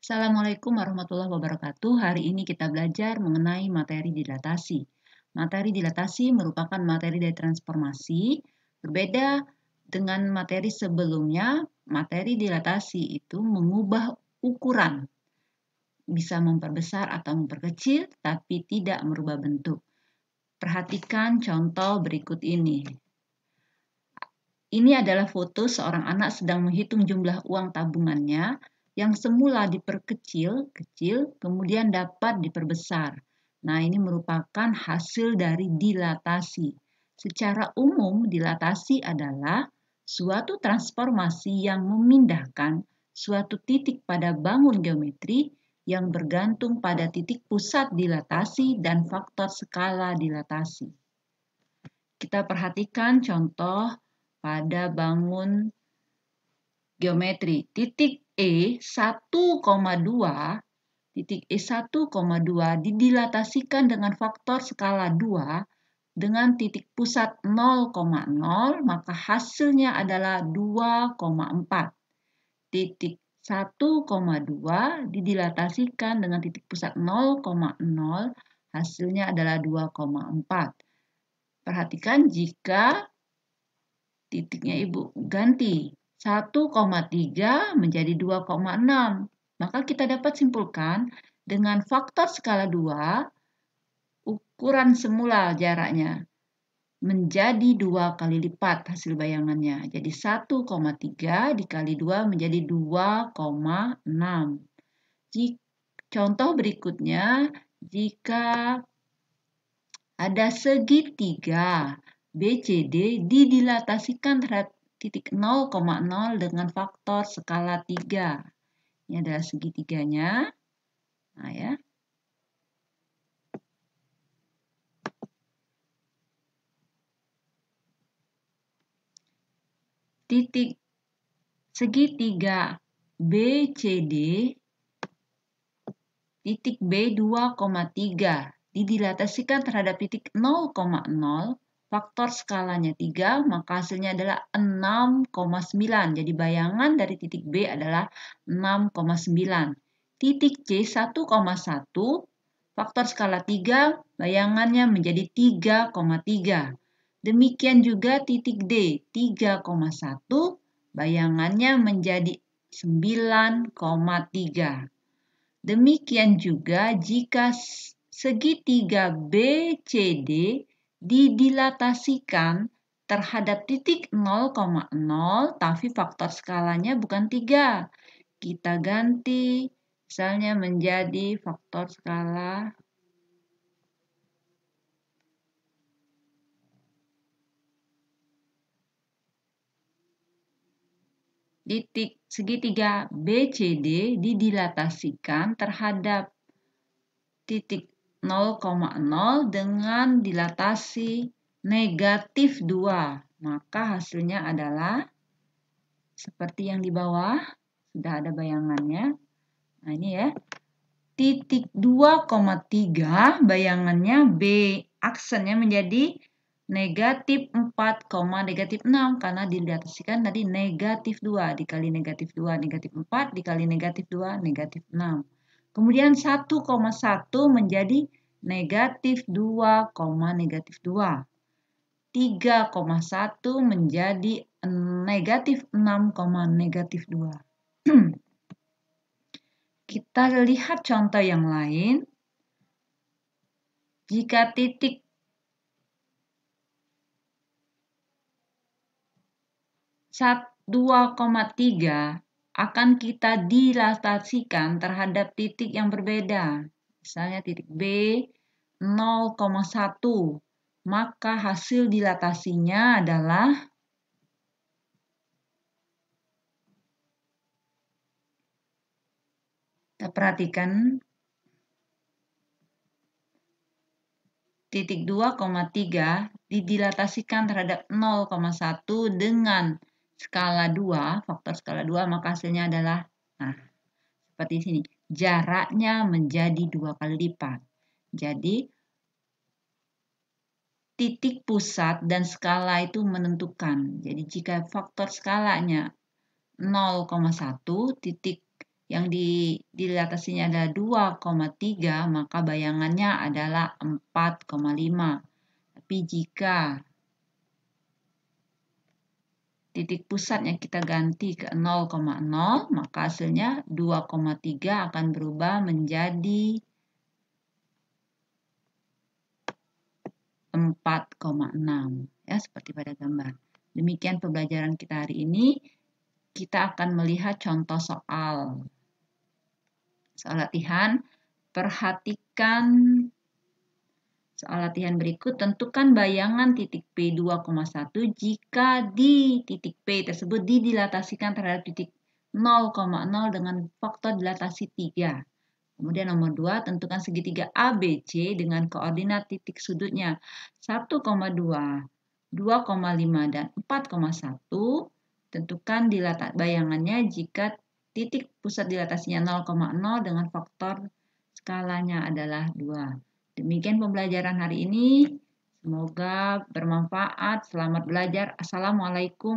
Assalamualaikum warahmatullahi wabarakatuh. Hari ini kita belajar mengenai materi dilatasi. Materi dilatasi merupakan materi dari transformasi. Berbeda dengan materi sebelumnya, materi dilatasi itu mengubah ukuran. Bisa memperbesar atau memperkecil, tapi tidak merubah bentuk. Perhatikan contoh berikut ini. Ini adalah foto seorang anak sedang menghitung jumlah uang tabungannya yang semula diperkecil, kemudian dapat diperbesar. Nah, ini merupakan hasil dari dilatasi. Secara umum, dilatasi adalah suatu transformasi yang memindahkan suatu titik pada bangun geometri yang bergantung pada titik pusat dilatasi dan faktor skala dilatasi. Kita perhatikan contoh pada bangun geometri. Titik E 1,2 didilatasikan dengan faktor skala 2 dengan titik pusat 0,0, maka hasilnya adalah 2,4. Titik 1,2 didilatasikan dengan titik pusat 0,0, hasilnya adalah 2,4. Perhatikan jika titiknya Ibu ganti 1,3 menjadi 2,6. Maka kita dapat simpulkan dengan faktor skala 2, ukuran semula jaraknya menjadi 2 kali lipat hasil bayangannya. Jadi 1,3 dikali 2 menjadi 2,6. Contoh berikutnya, jika ada segitiga BCD didilatasikan terhadap titik 0,0 dengan faktor skala 3. Ini adalah segitiganya. Nah ya. Titik segitiga BCD titik B 2,3 didilatasikan terhadap titik 0,0, faktor skalanya 3, maka hasilnya adalah 6,9. Jadi bayangan dari titik B adalah 6,9. Titik C 1,1, faktor skala 3, bayangannya menjadi 3,3. Demikian juga titik D 3,1, bayangannya menjadi 9,3. Demikian juga jika segitiga BCD didilatasikan terhadap titik 0,0 tapi faktor skalanya bukan 3. Kita ganti misalnya menjadi faktor skala titik segitiga BCD didilatasikan terhadap titik 0,0 dengan dilatasi negatif 2. Maka hasilnya adalah seperti yang di bawah. Sudah ada bayangannya. Nah ini ya. Titik 2,3 bayangannya B. Aksennya menjadi negatif 4, negatif 6 karena dilatasikan tadi negatif 2 dikali negatif 2, negatif 4 dikali negatif 2, negatif 6. Kemudian 1,1 menjadi negatif 2, negatif 2. 3,1 menjadi negatif 6, negatif 2. Kita lihat contoh yang lain. Jika titik 2,3 akan kita dilatasikan terhadap titik yang berbeda. Misalnya titik B 0,1. Maka hasil dilatasinya adalah kita perhatikan titik 2,3 didilatasikan terhadap 0,1 dengan skala 2, faktor skala 2, maka hasilnya adalah seperti sini. Jaraknya menjadi 2 kali lipat. Jadi titik pusat dan skala itu menentukan. Jadi jika faktor skalanya 0,1, titik yang dilatasinya adalah 2,3, maka bayangannya adalah 4,5. Tapi jika titik pusatnya kita ganti ke 0,0, maka hasilnya 2,3 akan berubah menjadi 4,6. Ya, seperti pada gambar. Demikian pembelajaran kita hari ini. Kita akan melihat contoh soal. Soal latihan, perhatikan soal latihan berikut. Tentukan bayangan titik P 2,1 jika di titik P tersebut didilatasikan terhadap titik 0,0 dengan faktor dilatasi 3. Kemudian nomor 2, tentukan segitiga ABC dengan koordinat titik sudutnya 1,2, 2,5, dan 4,1. Tentukan bayangannya jika titik pusat dilatasinya 0,0 dengan faktor skalanya adalah 2. Demikian pembelajaran hari ini. Semoga bermanfaat. Selamat belajar. Assalamualaikum.